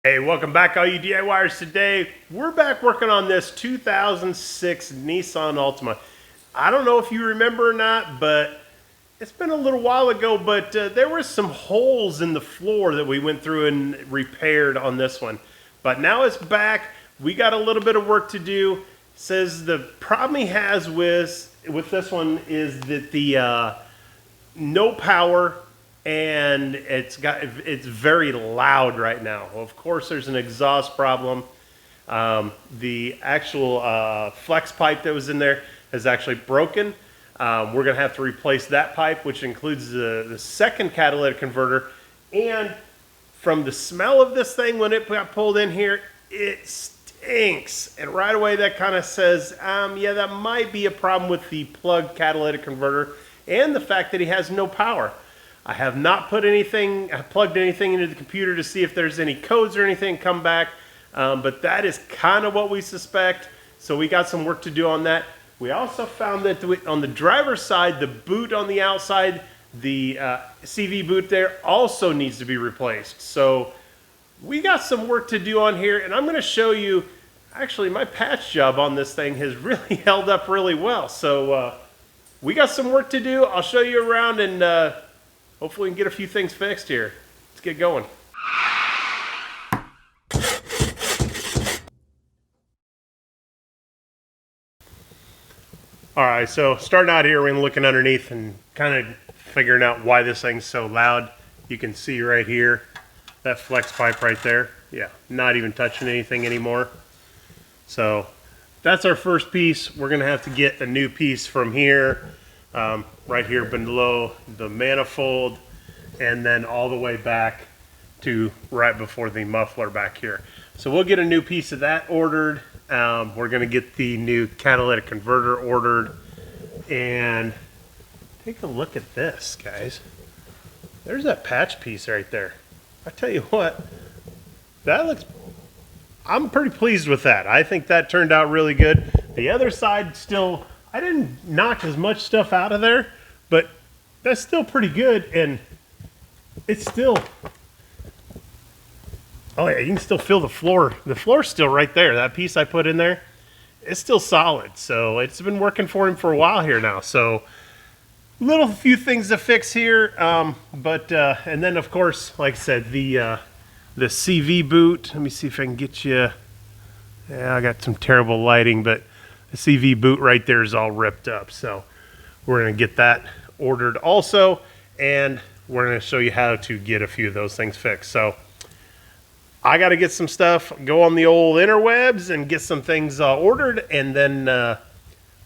Hey, welcome back all you DIYers. Today, we're back working on this 2006 Nissan Ultima. I don't know if you remember or not, but it's been a little while ago, but there were some holes in the floor that we went through and repaired on this one. But now it's back. We got a little bit of work to do. Says the problem he has with this one is that the no power, and it's very loud right now. Well, of course, there's an exhaust problem. The actual flex pipe that was in there is actually broken. We're going to have to replace that pipe, which includes the second catalytic converter. And from the smell of this thing when it got pulled in here, it stinks. And right away that kind of says, yeah, that might be a problem with the plug catalytic converter and the fact that he has no power. I have not plugged anything into the computer to see if there's any codes or anything come back, but that is kind of what we suspect. So we got some work to do on that. We also found that on the driver's side, the boot on the outside, the CV boot there also needs to be replaced. So we got some work to do on here, and I'm going to show you, actually my patch job on this thing has really held up really well. So we got some work to do. I'll show you around, and hopefully we can get a few things fixed here. Let's get going. All right, so starting out here, we're looking underneath and kind of figuring out why this thing's so loud. You can see right here, that flex pipe right there. Yeah, not even touching anything anymore. So that's our first piece. We're gonna have to get a new piece from here, right here below the manifold, and then all the way back to right before the muffler back here. So we'll get a new piece of that ordered. We're going to get the new catalytic converter ordered, and take a look at this, guys. There's that patch piece right there. I tell you what, that looks, I'm pretty pleased with that. I think that turned out really good. The other side still, I didn't knock as much stuff out of there, but that's still pretty good, and it's still, oh yeah, you can still feel the floor. The floor's still right there. That piece I put in there, it's still solid. So it's been working for him for a while here now. So little few things to fix here, and then of course, like I said, the CV boot. Let me see if I can get you. Yeah, I got some terrible lighting, but the CV boot right there is all ripped up. So we're gonna get that ordered also, and we're going to show you how to get a few of those things fixed. So I got to get some stuff, go on the old interwebs and get some things ordered, and then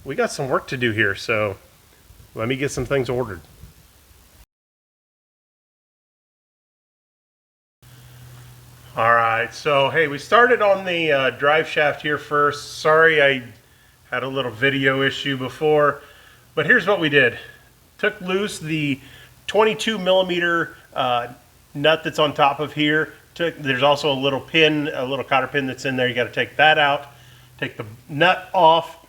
we got some work to do here. So let me get some things ordered. All right, so hey, we started on the drive shaft here first. Sorry I had a little video issue before, but here's what we did. Took loose the 22 millimeter nut that's on top of here. There's also a little pin, a little cotter pin that's in there. You got to take that out. Take the nut off.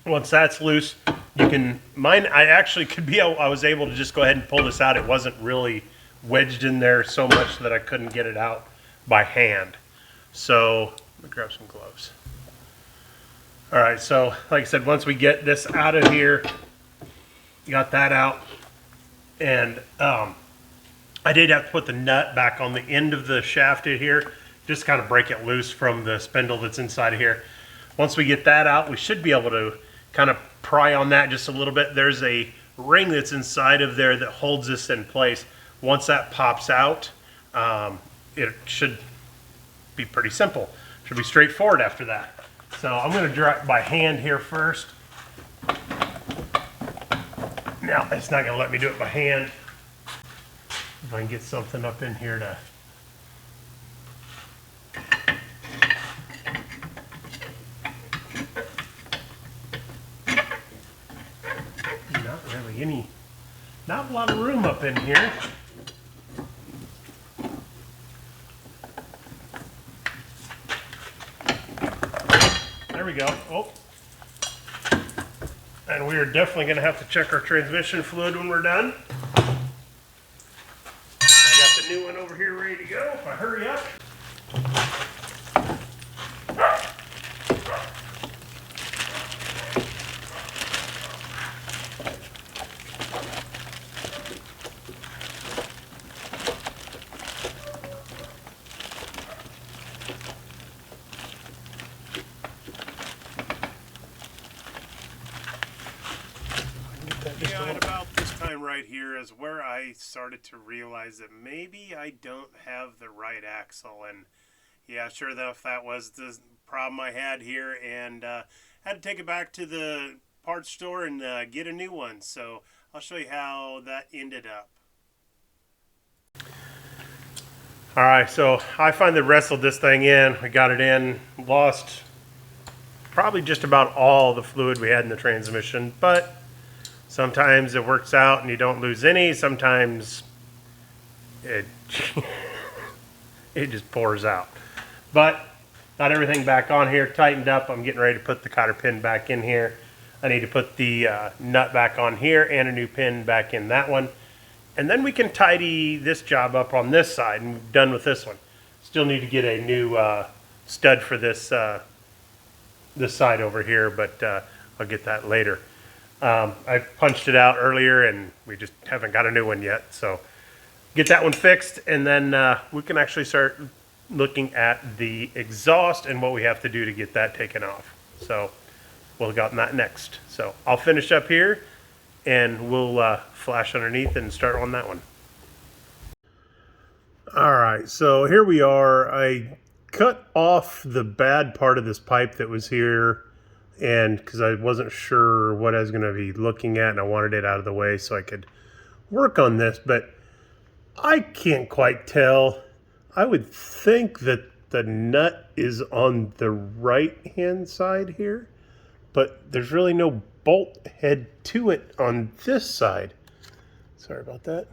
Once that's loose, you can, I was able to just go ahead and pull this out. It wasn't really wedged in there so much that I couldn't get it out by hand. So let me grab some gloves. All right, so like I said, once we get this out of here, got that out. And I did have to put the nut back on the end of the shaft in here, just kind of break it loose from the spindle that's inside of here. Once we get that out, we should be able to kind of pry on that just a little bit. There's a ring that's inside of there that holds this in place. Once that pops out, it should be pretty simple. Should be straightforward after that. So I'm going to draw it by hand here first. Now, it's not going to let me do it by hand. If I can get something up in here to... Not really any... Not a lot of room up in here. There we go. Oh. And we are definitely going to have to check our transmission fluid when we're done. I got the new one over here ready to go if I hurry up. here is where I started to realize that maybe I don't have the right axle. And yeah, sure enough, that was the problem I had here, and had to take it back to the parts store and get a new one. So I'll show you how that ended up. All right, so I finally wrestled this thing in. We got it in, lost probably just about all the fluid we had in the transmission, but sometimes it works out and you don't lose any. Sometimes it it just pours out. But got everything back on here, tightened up. I'm getting ready to put the cotter pin back in here. I need to put the nut back on here and a new pin back in that one. And then we can tidy this job up on this side, and we're done with this one. Still need to get a new stud for this this side over here, but I'll get that later. I punched it out earlier, and we just haven't got a new one yet. So get that one fixed, and then we can actually start looking at the exhaust and what we have to do to get that taken off. So we'll get on that next. So I'll finish up here, and we'll flash underneath and start on that one. All right, so here we are. I cut off the bad part of this pipe that was here, and because I wasn't sure what I was going to be looking at, and I wanted it out of the way so I could work on this, but I can't quite tell. I would think that the nut is on the right-hand side here, but there's really no bolt head to it on this side. Sorry about that.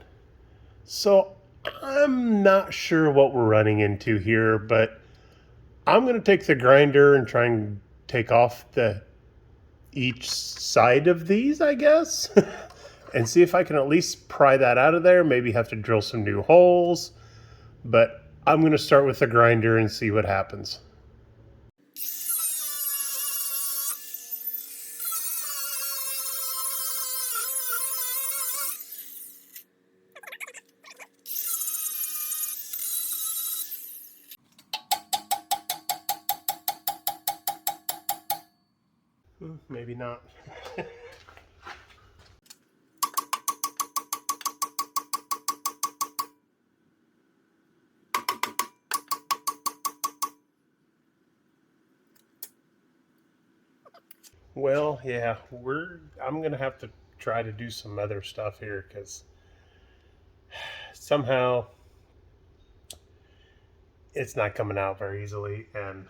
So I'm not sure what we're running into here, but I'm going to take the grinder and try and take off each side of these, I guess, and see if I can at least pry that out of there. Maybe have to drill some new holes, but I'm going to start with the grinder and see what happens. Maybe not. Well, yeah, I'm gonna have to try to do some other stuff here because somehow it's not coming out very easily, and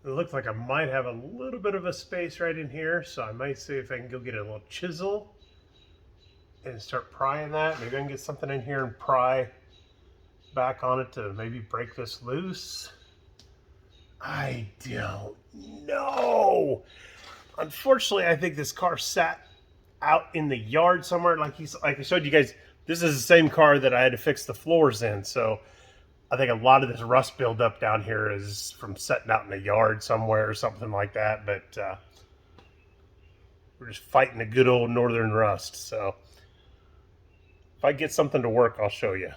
it looks like I might have a little bit of a space right in here, so I might see if I can go get a little chisel and start prying that. Maybe I can get something in here and pry back on it to maybe break this loose. I don't know. Unfortunately, I think this car sat out in the yard somewhere. Like I showed you guys, this is the same car that I had to fix the floors in. So I think a lot of this rust buildup down here is from setting out in the yard somewhere or something like that. But we're just fighting a good old northern rust. So if I get something to work, I'll show you.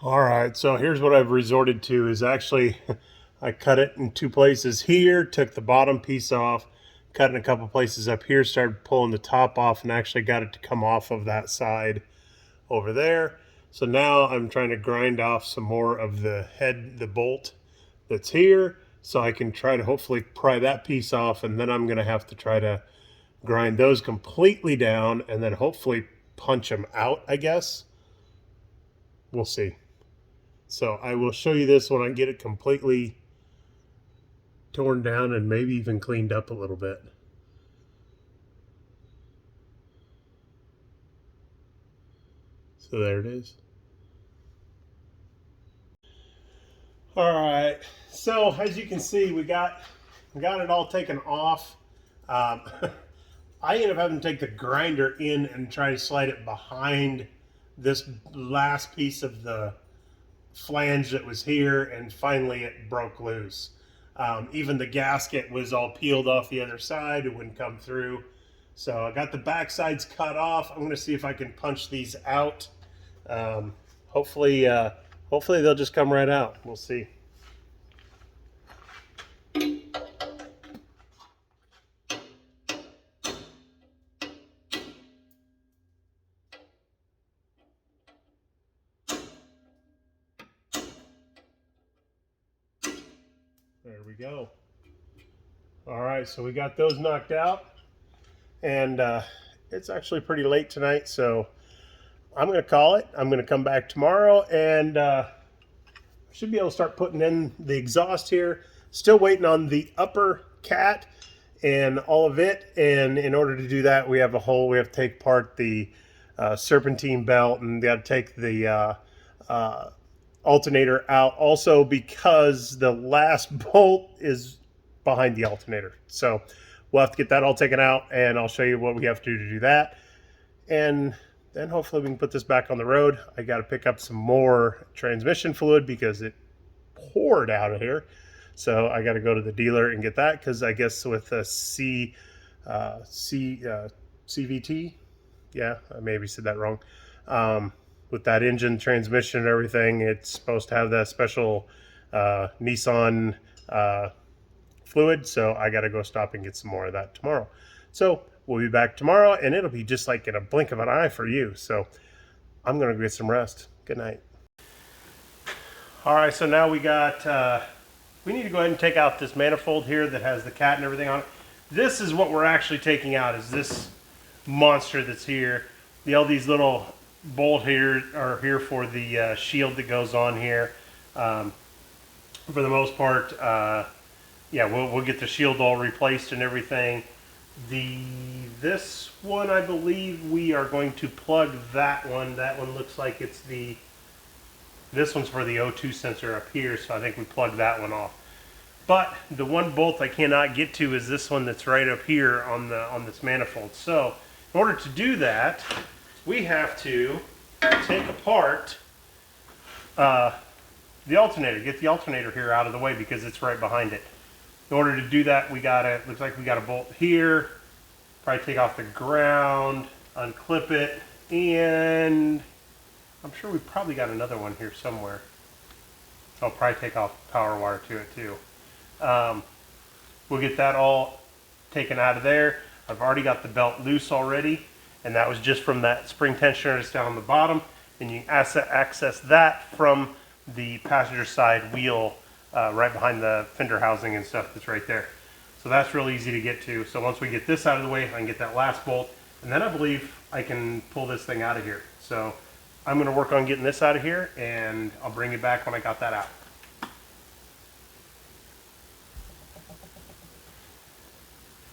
All right, so here's what I've resorted to is actually I cut it in two places here, took the bottom piece off, cut in a couple places up here, started pulling the top off, and actually got it to come off of that side over there. So now I'm trying to grind off some more of the bolt that's here, so I can try to hopefully pry that piece off, and then I'm gonna have to try to grind those completely down and then hopefully punch them out, I guess. We'll see. So I will show you this when I get it completely torn down and maybe even cleaned up a little bit. So there it is. All right, so as you can see, we got it all taken off. I ended up having to take the grinder in and try to slide it behind this last piece of the flange that was here, and finally it broke loose. Even the gasket was all peeled off the other side. It wouldn't come through. So I got the back sides cut off. I'm going to see if I can punch these out. Hopefully they'll just come right out. We'll see. There we go. All right, so we got those knocked out, and it's actually pretty late tonight, so I'm going to call it. I'm going to come back tomorrow, and should be able to start putting in the exhaust here. Still waiting on the upper cat and all of it, and in order to do that, we have to take apart the serpentine belt, and we got to take the alternator out also, because the last bolt is behind the alternator. So we'll have to get that all taken out, and I'll show you what we have to do that. And then hopefully we can put this back on the road. I got to pick up some more transmission fluid because it poured out of here. So I got to go to the dealer and get that, because I guess with a CVT, yeah, I maybe said that wrong. With that engine, transmission, and everything, it's supposed to have that special Nissan fluid. So I got to go stop and get some more of that tomorrow. So we'll be back tomorrow, and it'll be just like in a blink of an eye for you. So I'm going to get some rest. Good night. All right, so now we need to go ahead and take out this manifold here that has the cat and everything on it. This is what we're actually taking out, is this monster that's here. All these little bolt here are here for the shield that goes on here. For the most part, yeah, we'll get the shield all replaced and everything. This one, I believe we are going to plug that one. That one looks like it's this one's for the O2 sensor up here, so I think we plug that one off. But the one bolt I cannot get to is this one that's right up here on this manifold. So in order to do that, we have to take apart the alternator. Get the alternator here out of the way because it's right behind it. In order to do that, looks like we got a bolt here. Probably take off the ground, unclip it, and I'm sure we probably got another one here somewhere. I'll probably take off the power wire to it too. We'll get that all taken out of there. I've already got the belt loose already, and that was just from that spring tensioner that's down on the bottom. And you can access that from the passenger side wheel right behind the fender housing and stuff that's right there. So that's really easy to get to. So once we get this out of the way, I can get that last bolt, and then I believe I can pull this thing out of here. So I'm going to work on getting this out of here, and I'll bring it back when I got that out.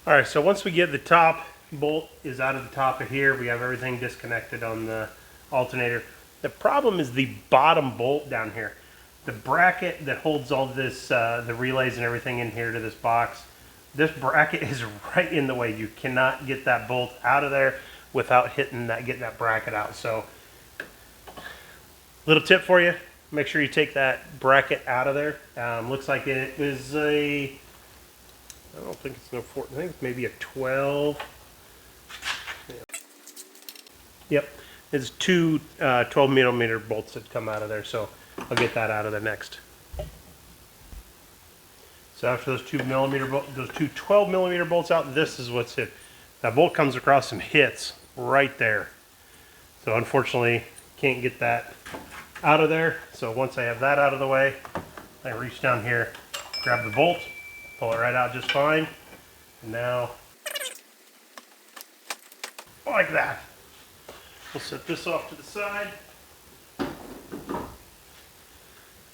All right, so once we get the top bolt is out of the top of here, we have everything disconnected on the alternator. The problem is the bottom bolt down here. The bracket that holds all this, the relays and everything in here to this box, this bracket is right in the way. You cannot get that bolt out of there without getting that bracket out. So, little tip for you, make sure you take that bracket out of there. Looks like it is I don't think it's no 14, I think it's maybe a 12. Yeah. Yep, it's two 12 millimeter bolts that come out of there, so I'll get that out of there next. So after those two 12 millimeter bolts out, this is what's hit. That bolt comes across and hits right there. So unfortunately, can't get that out of there. So once I have that out of the way, I reach down here, grab the bolt, pull it right out just fine. And now, like that. We'll set this off to the side.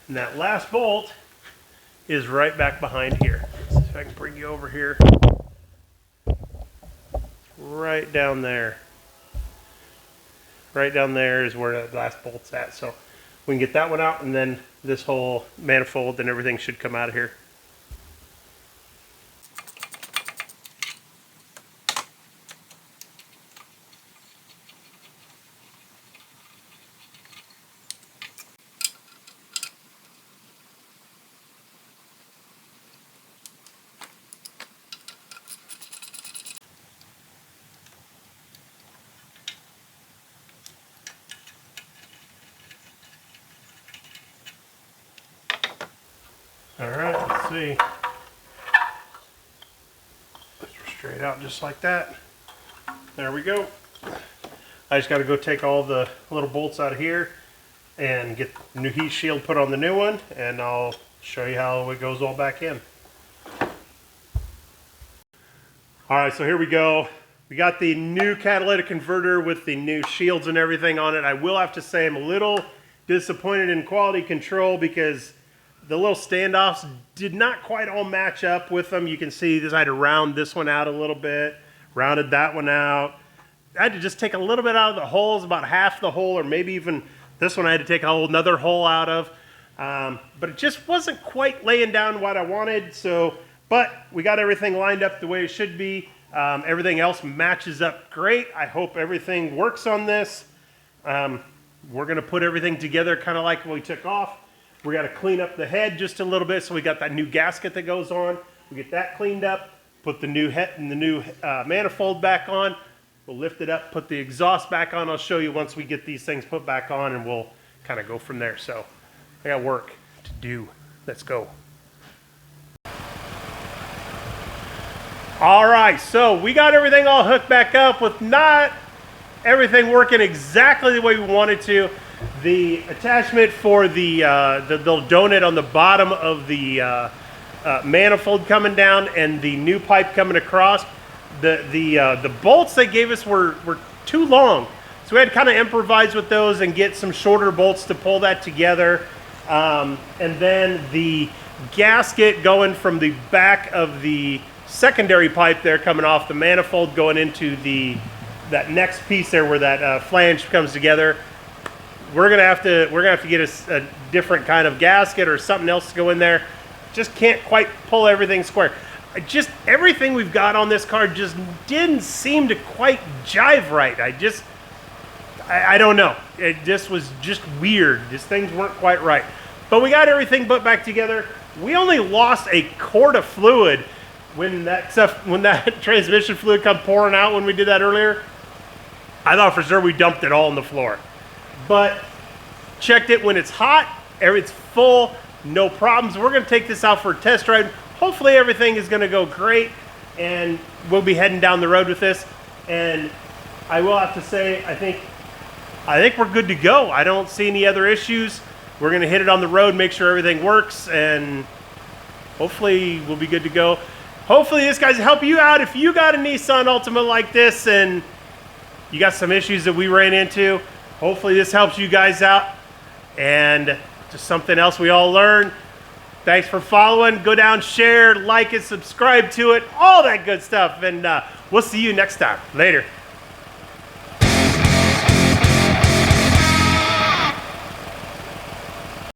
And that last bolt is right back behind here. So if I can bring you over here. Right down there. Right down there is where that last bolt's at. So we can get that one out, and then this whole manifold and everything should come out of here. Alright, let's see. Straight out just like that. There we go. I just got to go take all the little bolts out of here and get the new heat shield put on the new one, and I'll show you how it goes all back in. All right, so here we go. We got the new catalytic converter with the new shields and everything on it. I will have to say I'm a little disappointed in quality control because the little standoffs did not quite all match up with them. You can see this, I had to round this one out a little bit, rounded that one out. I had to just take a little bit out of the holes, about half the hole, or maybe even this one I had to take a whole another hole out of. But it just wasn't quite laying down what I wanted. But we got everything lined up the way it should be. Everything else matches up great. I hope everything works on this. We're going to put everything together kind of like we took off. We got to clean up the head just a little bit. So we got that new gasket that goes on. We get that cleaned up. Put the new head and the new manifold back on. We'll lift it up, put the exhaust back on. I'll show you once we get these things put back on, and we'll kind of go from there. So I got work to do. Let's go. All right, so we got everything all hooked back up with not everything working exactly the way we wanted to. The attachment for the little donut on the bottom of the manifold coming down and the new pipe coming across. The bolts they gave us were too long, so we had to kind of improvise with those and get some shorter bolts to pull that together. And then the gasket going from the back of the secondary pipe there coming off the manifold going into that next piece there where that flange comes together. We're gonna have to get a different kind of gasket or something else to go in there. Just can't quite pull everything square. Everything we've got on this car just didn't seem to quite jive right. I don't know. It just was just weird. These things weren't quite right. But we got everything put back together. We only lost a quart of fluid when that transmission fluid come pouring out when we did that earlier. I thought for sure we dumped it all on the floor. But checked it when it's hot, it's full, no problems. We're gonna take this out for a test drive. Hopefully everything is gonna go great and we'll be heading down the road with this. And I will have to say, I think we're good to go. I don't see any other issues. We're gonna hit it on the road, make sure everything works, and hopefully we'll be good to go. Hopefully this guy's help you out. If you got a Nissan Ultima like this and you got some issues that we ran into, hopefully this helps you guys out. And just something else we all learned. Thanks for following. Go down, share, like it, subscribe to it, all that good stuff. And we'll see you next time. Later.